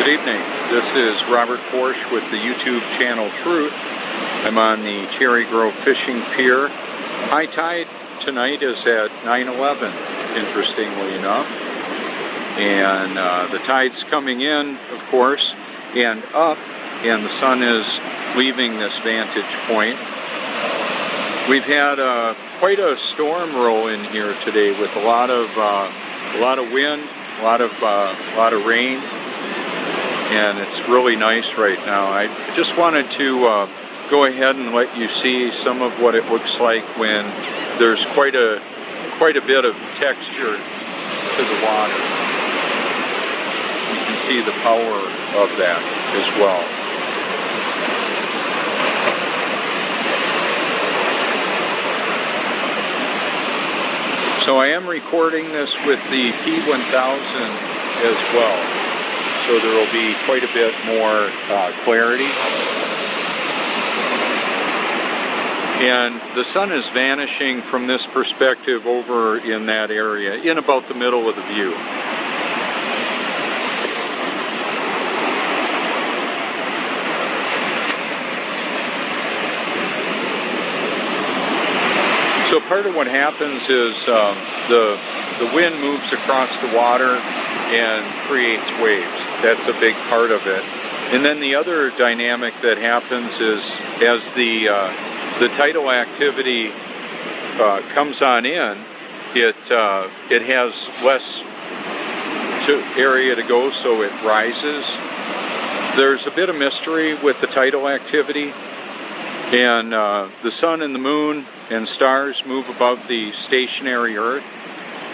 Good evening. This is Robert Forsch with the YouTube channel Truth. I'm on the Cherry Grove Fishing Pier. High tide tonight is at 9:11, interestingly enough. And the tide's coming in, of course, and up, and the sun is leaving this vantage point. We've had quite a storm roll in here today with a lot of wind, a lot of rain. And it's really nice right now. I just wanted to go ahead and let you see some of what it looks like when there's quite a bit of texture to the water. You can see the power of that as well. So I am recording this with the P1000 as well. So there will be quite a bit more clarity. And the sun is vanishing from this perspective over in that area, in about the middle of the view. So part of what happens is the wind moves across the water and creates waves. That's a big part of it. And then the other dynamic that happens is as the tidal activity comes on in, it has less area to go, so it rises. There's a bit of mystery with the tidal activity, and the sun and the moon and stars move above the stationary earth.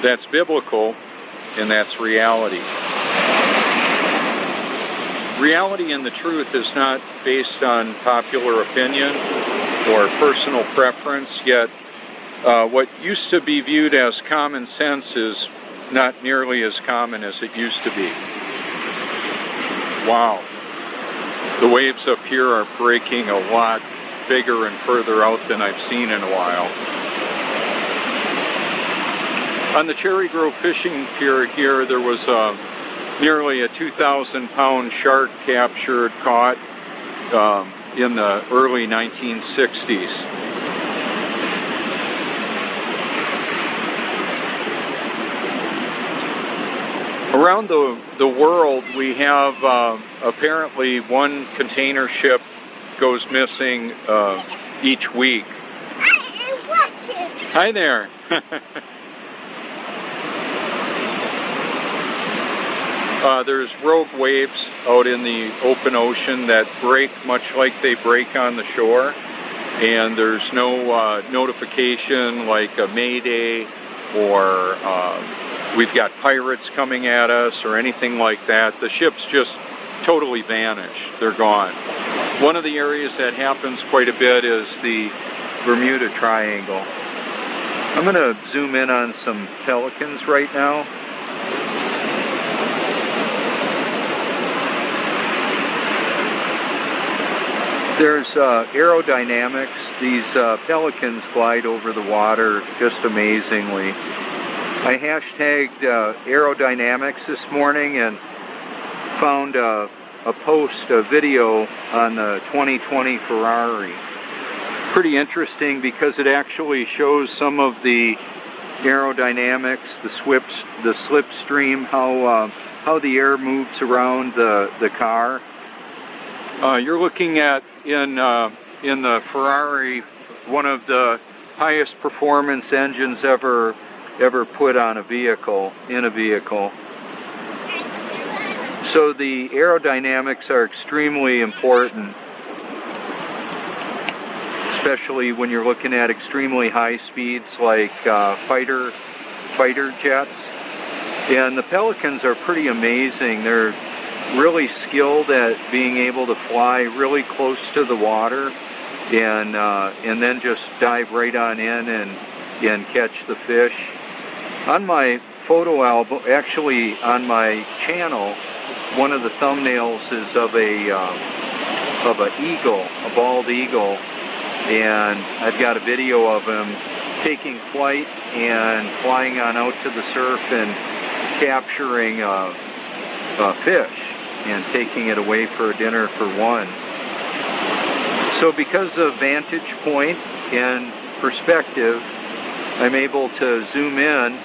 That's biblical, and that's reality. Reality and the truth is not based on popular opinion or personal preference, yet what used to be viewed as common sense is not nearly as common as it used to be. Wow. The waves up here are breaking a lot bigger and further out than I've seen in a while. On the Cherry Grove Fishing Pier here, there was nearly a 2,000-pound shark caught in the early 1960s. Around the world, we have apparently one container ship goes missing each week. Hi there. There's rogue waves out in the open ocean that break much like they break on the shore, and there's no notification like a mayday or we've got pirates coming at us or anything like that. The ships just totally vanish. They're gone. One of the areas that happens quite a bit is the Bermuda Triangle. I'm going to zoom in on some pelicans right now. There's aerodynamics. These pelicans glide over the water just amazingly. I hashtagged aerodynamics this morning and found a video on the 2020 Ferrari. Pretty interesting because it actually shows some of the aerodynamics, the slipstream, how the air moves around the car. You're looking at in the Ferrari one of the highest performance engines ever put on a vehicle, in a vehicle. So the aerodynamics are extremely important, especially when you're looking at extremely high speeds like fighter jets. And the pelicans are pretty amazing. They're really skilled at being able to fly really close to the water and then just dive right on in and catch the fish. On my photo album, actually on my channel, one of the thumbnails is of an eagle, a bald eagle, and I've got a video of him taking flight and flying on out to the surf and capturing fish. and taking it away for dinner for one. So because of vantage point and perspective, I'm able to zoom in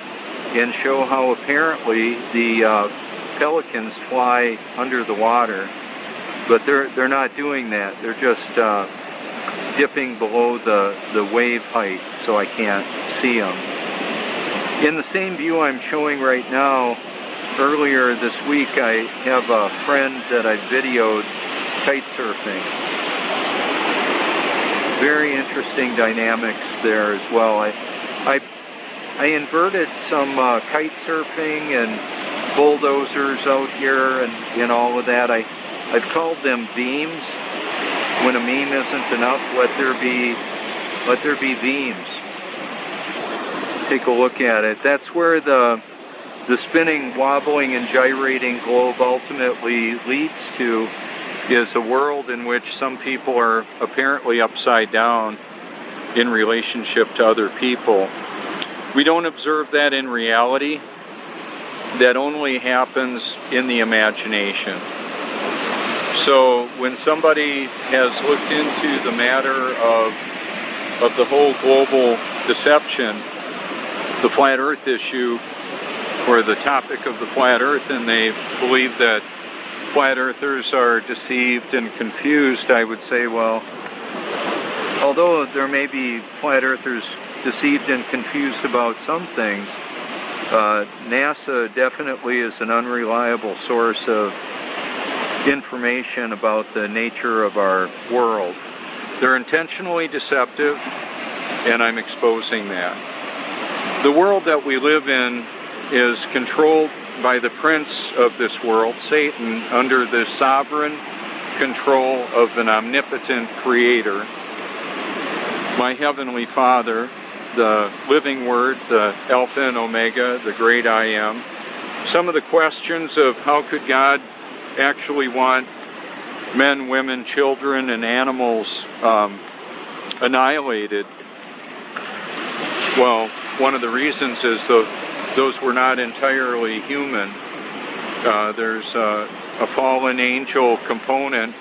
and show how apparently the pelicans fly under the water, but they're not doing that. They're just dipping below the wave height, so I can't see them. In the same view I'm showing right now, earlier this week I have a friend that I videoed kite surfing. Very interesting dynamics there as well. I inverted some kite surfing and bulldozers out here and all of that. I've called them beams. When a meme isn't enough, let there be beams. Take a look at it. That's where the spinning, wobbling, and gyrating globe ultimately leads to, is a world in which some people are apparently upside down in relationship to other people. We don't observe that in reality. That only happens in the imagination. So when somebody has looked into the matter of the whole global deception, the flat earth issue, or the topic of the flat earth, and they believe that flat earthers are deceived and confused, I would say, well, although there may be flat earthers deceived and confused about some things, NASA definitely is an unreliable source of information about the nature of our world. They're intentionally deceptive, and I'm exposing that. The world that we live in is controlled by the prince of this world, Satan, under the sovereign control of an omnipotent creator, my heavenly Father, the living word, the Alpha and Omega, the great I am. Some of the questions of how could God actually want men, women, children, and animals annihilated? Well, one of the reasons is those were not entirely human. There's a fallen angel component,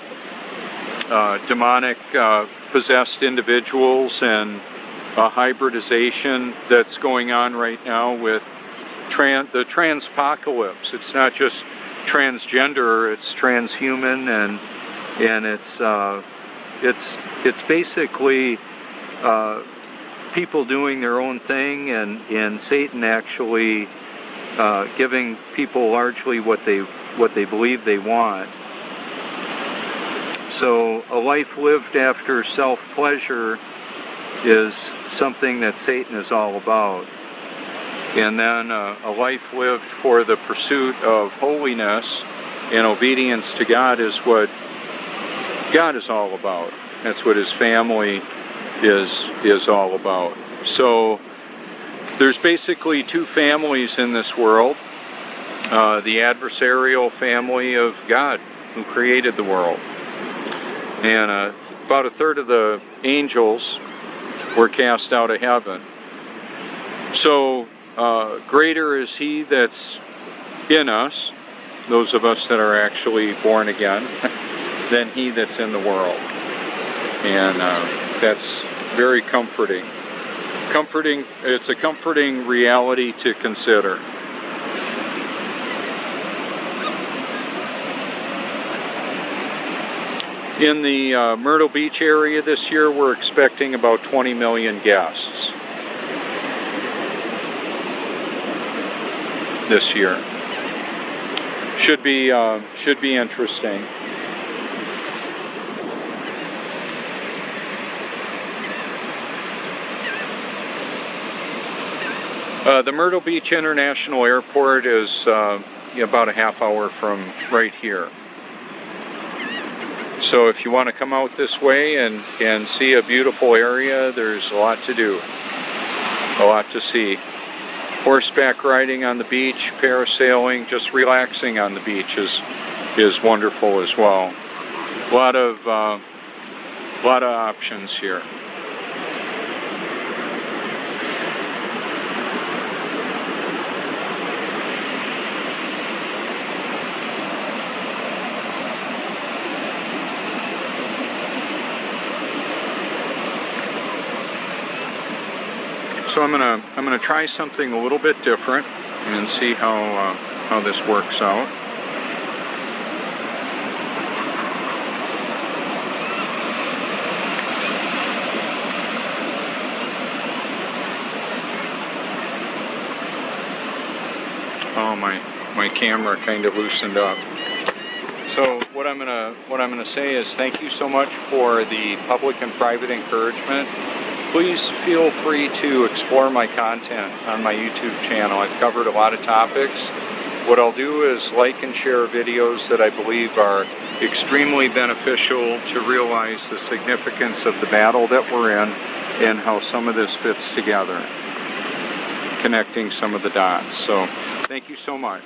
demonic possessed individuals, and a hybridization that's going on right now with the transpocalypse. It's not just transgender, it's transhuman, and it's basically people doing their own thing, and Satan actually giving people largely what they believe they want. So a life lived after self-pleasure is something that Satan is all about. And then a life lived for the pursuit of holiness and obedience to God is what God is all about. That's what his family is all about. So there's basically two families in this world. The adversarial family of God, who created the world. And about a third of the angels were cast out of heaven. So greater is he that's in us, those of us that are actually born again, than he that's in the world. And that's very comforting. It's a comforting reality to consider. In the Myrtle Beach area this year, we're expecting about 20 million guests this year. Should be interesting. The Myrtle Beach International Airport is about a half hour from right here. So if you want to come out this way and see a beautiful area, there's a lot to do, a lot to see. Horseback riding on the beach, parasailing, just relaxing on the beach is wonderful as well. A lot of options here. So I'm gonna try something a little bit different and see how this works out. Oh, my camera kind of loosened up. So what I'm gonna say is thank you so much for the public and private encouragement. Please feel free to explore my content on my YouTube channel. I've covered a lot of topics. What I'll do is like and share videos that I believe are extremely beneficial to realize the significance of the battle that we're in and how some of this fits together, connecting some of the dots. So thank you so much.